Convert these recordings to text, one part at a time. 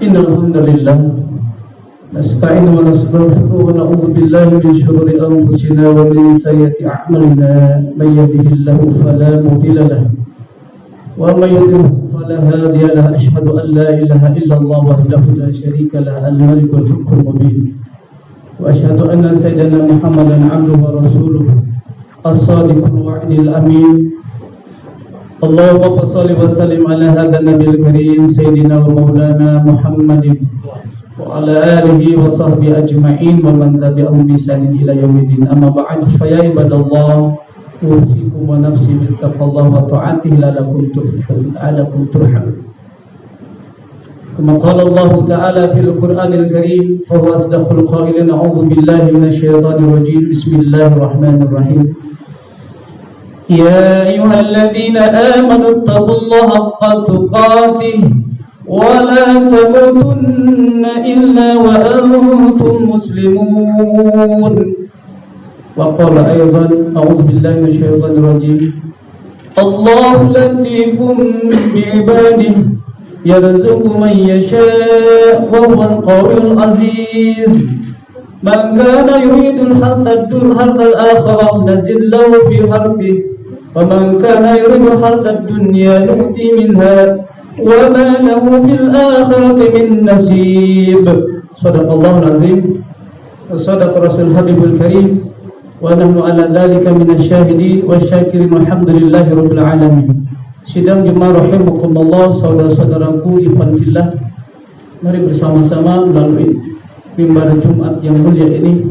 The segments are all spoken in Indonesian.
إن الحمد لله نستعين ونستغفر ونعوذ بالله من شرور أنفسنا ومن سيئات أعمالنا من يهده الله فلا مضل له ومن يضلل فلا هادي له أشهد أن لا إله إلا الله وحده لا شريك له الملك الحق المبين وأشهد أن سيدنا محمدا عبده ورسوله الصادق الوعد الأمين اللهم صل وسلم على هذا النبي الكريم سيدنا ومولانا محمد وعلى آله وصحبه أجمعين ومن تبعهم بإحسان إلى يوم الدين أما بعد فيا عباد الله أوصيكم ونفسي بتقوى الله وطاعته لعلكم تفلحون لعلكم ترحمون كما قال الله تعالى في القرآن الكريم فهو أصدق القائلين أعوذ بالله من الشيطان الرجيم بسم الله الرحمن الرحيم يا أيها الذين آمنوا اتقوا الله حق تقاته ولا تموتن إلا وأنتم مسلمون وقال أيضا أعوذ بالله من الشيطان الرجيم الله لطيف بعباده يرزق من يشاء وهو القوي العزيز من كان يريد الحرث الآخرة نزل له في حرثه ومن كان يريد حرث الدنيا نؤتي منها وما له في الآخرة من نصيب صدق الله العظيم وصدق رسول الحبيب الكريم ونحن على ذلك من الشاهدين والشاكرين والحمد لله رب العالمين. Sidang jemaah rahimakumullah, saudara-saudaraku ikhwan fillah, mari bersama-sama melalui mimbar Jumat yang mulia ini,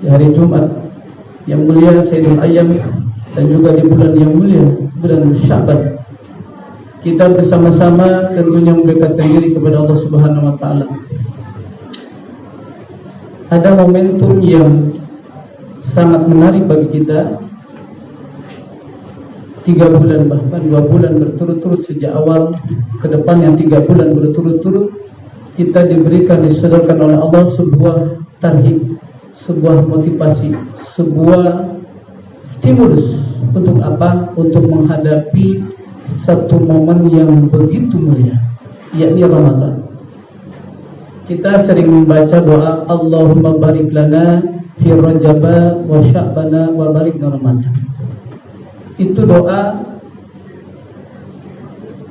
di hari Jumat yang mulia Sayyidul Ayyam dan juga di bulan yang mulia bulan Sya'ban, kita bersama-sama tentunya mendekatkan diri kepada Allah Subhanahu wa taala. Ada momentum yang sangat menarik bagi kita. 3 bulan bahkan 2 bulan berturut-turut sejak awal ke depan, yang 3 bulan berturut-turut kita diberikan, disodorkan oleh Allah sebuah tarhib, sebuah motivasi, sebuah stimulus. Untuk apa? Untuk menghadapi satu momen yang begitu mulia, yakni Ramadan. Kita sering membaca doa Allahumma barik lana fi rajaba wa sya'bana wa barik Ramadan. Itu doa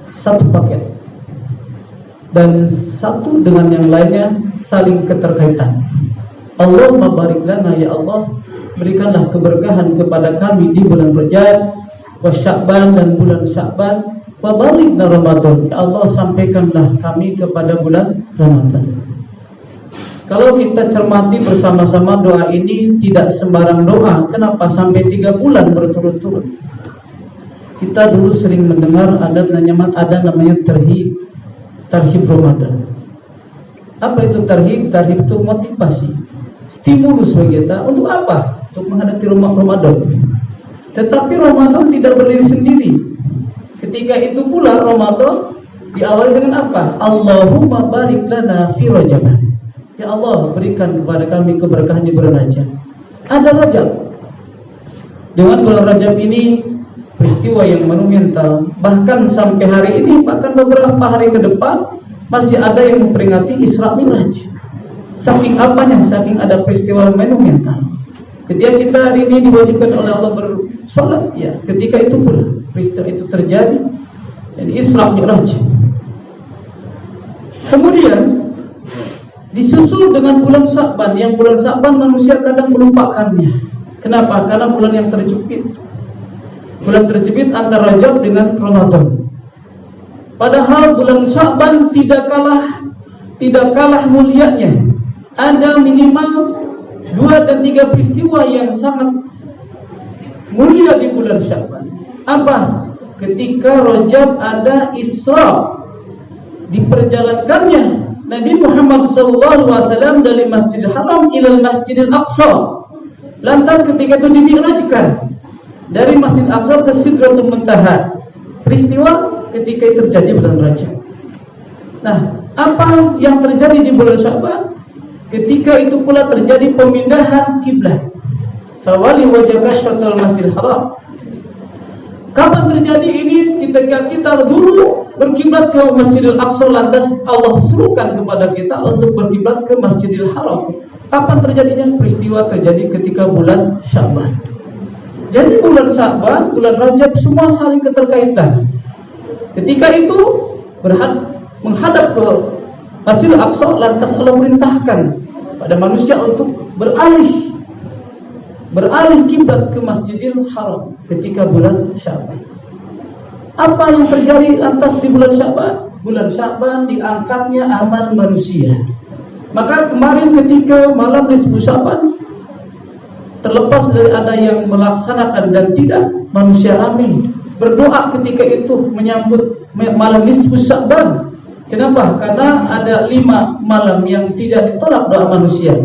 satu paket dan satu dengan yang lainnya saling keterkaitan. Allahumma barik lana, ya Allah berikanlah keberkahan kepada kami di bulan Rajab wa Sya'ban dan bulan Sya'ban wa balikna Ramadan, ya Allah sampaikanlah kami kepada bulan Ramadan. Kalau kita cermati bersama-sama doa ini tidak sembarang doa. Kenapa sampai 3 bulan berturut-turut? Kita dulu sering mendengar ada namanya tarhib Ramadan. Apa itu tarhib? Tarhib itu motivasi, stimulus bagi kita. Untuk apa? Untuk menghadapi Ramadan. Tetapi Ramadan tidak berdiri sendiri. Ketika itu pula Ramadan diawali dengan apa? Allahumma barik lana fi Rajab. Ya Allah berikan kepada kami keberkahan di bulan Rajab. Ada Rajab. Dengan bulan Rajab ini peristiwa yang monumental. Bahkan sampai hari ini, bahkan beberapa hari ke depan masih ada yang memperingati Isra Mi'raj. Saking apanya? Saking ada peristiwa monumental. Ketika kita hari ini diwajibkan oleh Allah bersolat, ya ketika itu pula peristiwa itu terjadi, dan Isra Mi'raj. Kemudian disusul dengan bulan Sya'ban, yang bulan Sya'ban manusia kadang melupakannya. Kenapa? Karena bulan yang terjepit. Bulan terjepit antara Rajab dengan Ramadan. Padahal bulan Sya'ban tidak kalah mulianya. Ada minimal 2 dan 3 peristiwa yang sangat mulia di bulan Sya'ban. Apa? Ketika Rajab ada Isra, diperjalankannya Nabi Muhammad SAW dari Masjidil Haram ila Masjidil Aqsa. Lantas ketika itu dimi'rajkan dari Masjid Aqsa ke Sidratul Muntaha. Peristiwa ketika itu terjadi bulan Rajab. Nah, apa yang terjadi di bulan Sya'ban? Ketika itu pula terjadi pemindahan kiblat. Fawali wajhaka syatrul Masjidil Haram. Kapan terjadi ini? Ketika kita dulu berkiblat ke Masjidil Aqsa, lantas Allah suruhkan kepada kita untuk berkiblat ke Masjidil Haram. Kapan terjadinya? Peristiwa terjadi ketika bulan Sya'ban. Jadi bulan Sya'ban, bulan Rajab, semua saling keterkaitan. Ketika itu menghadap ke Masjidil Aqsa, lantas Allah perintahkan pada manusia untuk beralih kiblat ke Masjidil Haram ketika bulan Sya'ban. Apa yang terjadi lantas di bulan Sya'ban? Bulan Sya'ban diangkatnya amal manusia. Maka kemarin ketika malam nisfu Sya'ban, terlepas dari ada yang melaksanakan dan tidak, manusia ramai berdoa ketika itu menyambut malam nisfu Sya'ban. Kenapa? Karena ada 5 malam yang tidak ditolak doa manusia.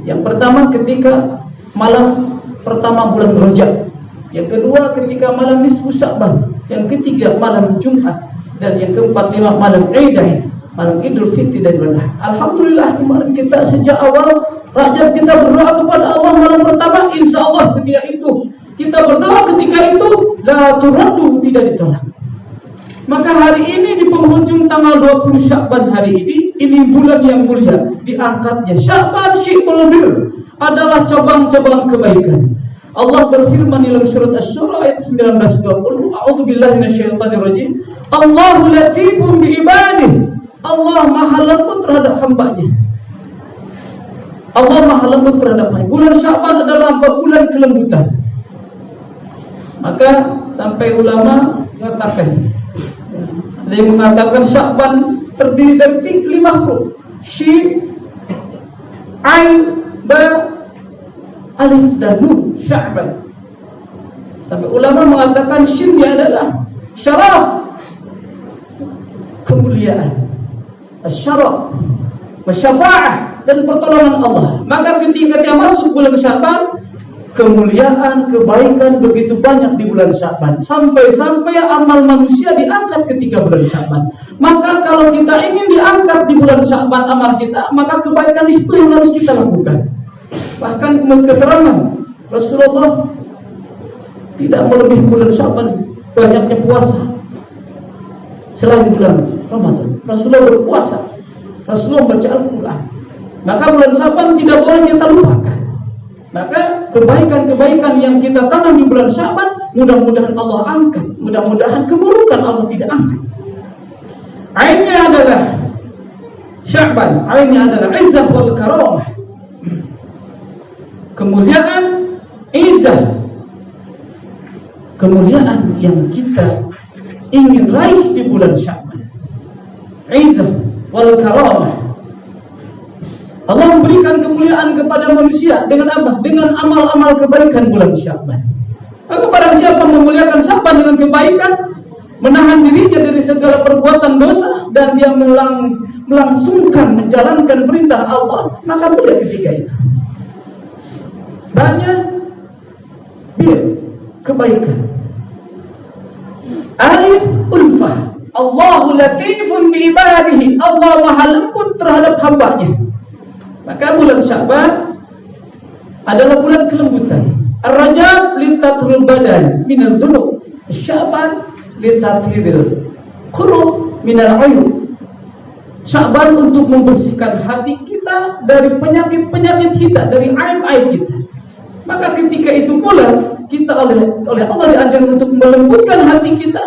Yang pertama ketika malam pertama bulan Rajab, yang kedua ketika malam nisfu Sya'ban, yang ketiga malam Jumat, dan yang keempat 5 malam Aidain, malam Idul Fitri dan Idul Adha. Alhamdulillah kemarin kita sejak awal Rajab kita berdoa kepada Allah malam pertama, insya Allah ketika itu kita berdoa ketika itu la turaddu, tidak ditolak. Maka hari ini di penghujung tanggal 20 Sya'ban hari ini bulan yang mulia, diangkatnya Sya'ban syi'ul bir, adalah cabang-cabang kebaikan. Allah berfirman dalam surat Asy-Syura ayat 19-20, a'udzubillahi minasyaitonirrajim, Allahu latifun biibadihi, Allah maha lembut terhadap hambanya. Allah maha lembut terhadap hambanya. Bulan Sya'ban adalah bulan kelembutan. Maka sampai ulama mengatakan, ada yang mengatakan Sya'ban terdiri dari 5 huruf, Syin, Ain, Ba, Alif dan Nun, Sya'ban. Sampai ulama mengatakan Syin-nya adalah syaraf, kemuliaan, syaraf, syafa'ah, dan pertolongan Allah. Maka ketika dia masuk bulan Sya'ban, kemuliaan, kebaikan begitu banyak di bulan Sya'ban, sampai-sampai amal manusia diangkat ketika bulan Sya'ban. Maka kalau kita ingin diangkat di bulan Sya'ban amal kita, maka kebaikan itu yang harus kita lakukan. Bahkan keterangan Rasulullah tidak melebihi bulan Sya'ban banyaknya puasa selain bulan Ramadan. Rasulullah berpuasa, Rasulullah baca Al-Quran. Maka bulan Sya'ban tidak boleh kita lupakan. Maka kebaikan-kebaikan yang kita tanam di bulan Sya'ban, mudah-mudahan Allah angkat, mudah-mudahan keburukan Allah tidak angkat. Ainnya adalah Sya'ban, ainnya adalah izzah wal karamah, kemuliaan, izzah, kemuliaan yang kita ingin raih di bulan Sya'ban. Izzah wal karamah, Allah memberikan kemuliaan kepada manusia dengan apa? Dengan amal-amal kebaikan bulan Sya'ban. Maka barang siapa memuliakan Sya'ban dengan kebaikan, menahan dirinya dari segala perbuatan dosa, dan dia melangsungkan menjalankan perintah Allah, maka mulia ketika itu. Banyak kebaikan. Alif ulfah, Allahu latifun bi ibadihi, Allah maha lembut terhadap hambanya. Maka bulan Sya'ban adalah bulan kelembutan. Ar-Rajab litatrul badan minaz dzunub, Sya'ban litatril qulub minal uyub. Sya'ban untuk membersihkan hati kita dari penyakit-penyakit kita, dari aib-aib kita. Maka ketika itu pula kita oleh Allah diajarkan untuk melembutkan hati kita,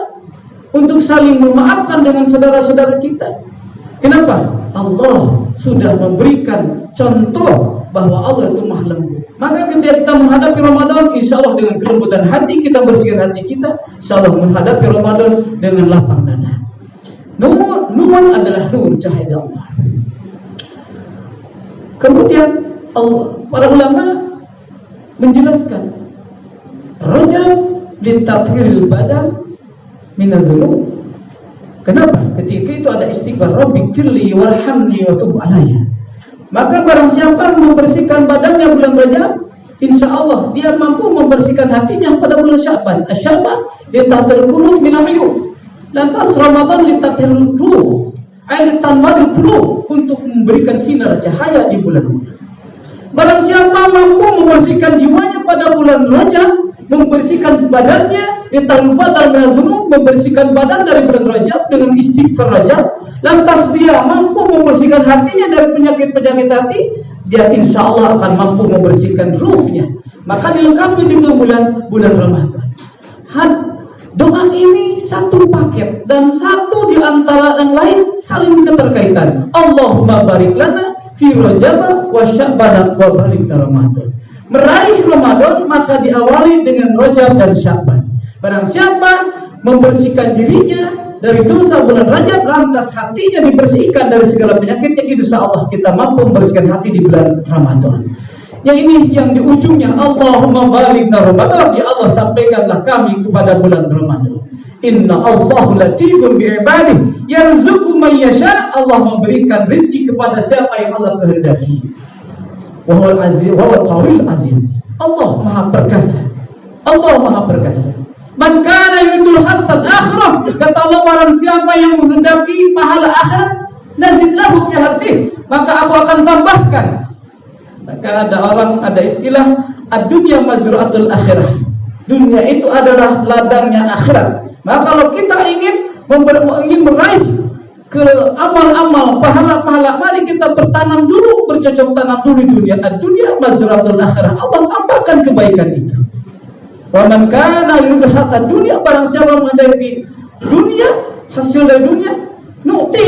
untuk saling memaafkan dengan saudara-saudara kita. Kenapa? Allah sudah memberikan contoh bahwa Allah itu maha lembut. Maka ketika kita menghadapi Ramadan, insya Allah dengan kelembutan hati kita bersihkan hati kita, insya Allah menghadapi Ramadan dengan lapang dada. Nur adalah nur, cahaya Allah. Kemudian para ulama menjelaskan Rajab litathhiril badan minaz dzunub. Kenapa? Ketika itu ada istighfar, Rabbi firli warhamni wa tub alayya. Maka barang siapa membersihkan badannya bulan Rajab, insya Allah dia mampu membersihkan hatinya pada bulan Sya'ban. Sya'ban litathhiril qulub minal uyub. Lantas Ramadan litathhiril ruh, litanwaril qulub, untuk memberikan sinar cahaya di bulan Rajab. Barang siapa mampu membersihkan jiwanya pada bulan Rajab, membersihkan badannya, ditarubatan dengan membersihkan badan dari bulan Rajab dengan istighfar Rajab, lantas dia mampu membersihkan hatinya dari penyakit-penyakit hati, dia insya Allah akan mampu membersihkan ruhnya. Maka dilengkapi dengan bulan Ramadan. Doa ini satu paket dan satu di antara yang lain saling keterkaitan. Allahumma barik lana fi Rajab wa Sya'ban wa barik Ramadan. Meraih Ramadan maka diawali dengan Rajab dan Sya'ban. Barang siapa membersihkan dirinya dari dosa bulan Rajab, lantas hatinya dibersihkan dari segala penyakitnya, insya Allah kita mampu membersihkan hati di bulan Ramadan. Yang ini yang di ujungnya Allahumma barik Ramadan, ya Allah sampaikanlah kami kepada bulan Ramadan. Inna Allahu latifun bi'ibadihi yarzuqu man yasha. Allah memberikan rezeki kepada siapa yang Allah kehendaki. Wa huwal aziz wa huwal qawiyul aziz. Allah Maha Perkasa. Allah Maha Perkasa. Man kana yuridul harsal akhirah, kata Allah, barang siapa yang menghendaki pahala akhirat, nazid lahu fi harsihi, maka aku akan tambahkan. Maka ada istilah ad-dunya mazra'atul akhirah. Dunia itu adalah ladangnya akhirat. Maka kalau kita ingin meraih ke amal-amal pahala-pahala, mari kita bertanam dulu, bercocok tanam dulu di dunia. Ad-dunya mazra'atul akhirah. Allah tambahkan kebaikan itu. Wa man kana yuridu hatta dunya, barang siapa menghendaki dunia, hasil dari dunia, nu'ti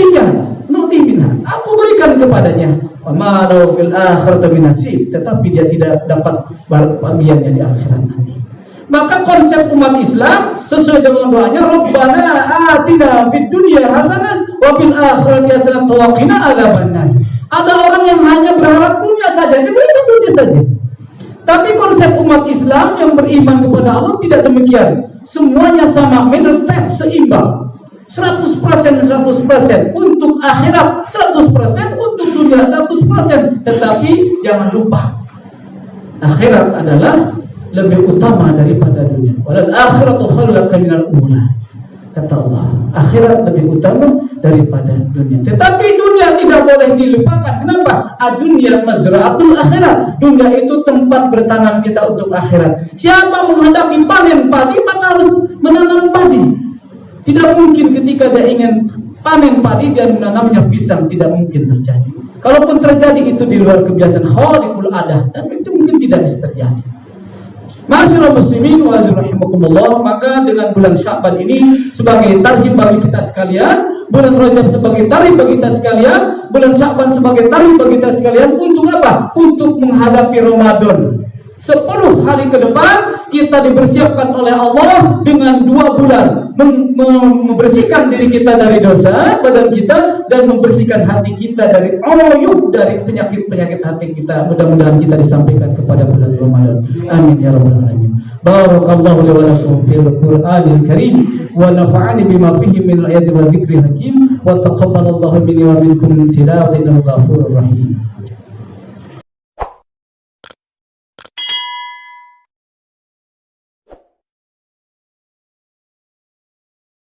minha, aku berikan kepadanya. Wa ma lahu fil akhirati min nasib, tetapi dia tidak dapat bagiannya di akhirat nanti. Maka konsep umat Islam sesuai dengan doanya, Rabbana atina fid dunya hasanah wa fil akhirati hasanah wa qina adzabannar. Ada orang yang hanya berharap dunia saja, diberikan dunia saja. Tapi konsep umat Islam yang beriman kepada Allah tidak demikian. Semuanya sama, middle step, seimbang. 100% untuk akhirat, 100% untuk dunia, 100%. Tetapi jangan lupa, akhirat adalah lebih utama daripada dunia. Walal akhiratu khairun laka minal ula. Kata Allah, akhirat lebih utama daripada dunia. Tetapi dunia tidak boleh dilupakan. Kenapa? Ad-dunya mazra'atul akhirat. Dunia itu tempat bertanam kita untuk akhirat. Siapa menghendaki panen padi, maka harus menanam padi. Tidak mungkin ketika dia ingin panen padi dia menanamnya pisang, tidak mungkin terjadi. Kalaupun terjadi itu di luar kebiasaan khariqul adah, dan itu mungkin tidak bisa terjadi. Ma'asyiral muslimin wa rahimakumullah, maka dengan bulan Sya'ban ini sebagai tarhib bagi kita sekalian, bulan Rajab sebagai tarhib bagi kita sekalian, bulan Sya'ban sebagai tarhib bagi kita sekalian, untuk apa? Untuk menghadapi Ramadan. 10 hari ke depan kita dipersiapkan oleh Allah dengan 2 bulan membersihkan diri kita dari dosa badan kita, dan membersihkan hati kita dari uyub, dari penyakit-penyakit hati kita. Mudah-mudahan kita disampaikan kepada bulan Ramadan. Amin ya rabbal alamin. Barakallahu li wa lakum fil Qur'anil Karim wa nafa'ani bima fihi min ayati wa dzikril hakim wa taqabbalallahu minni wa minkum tilawatan ghafurur rahim.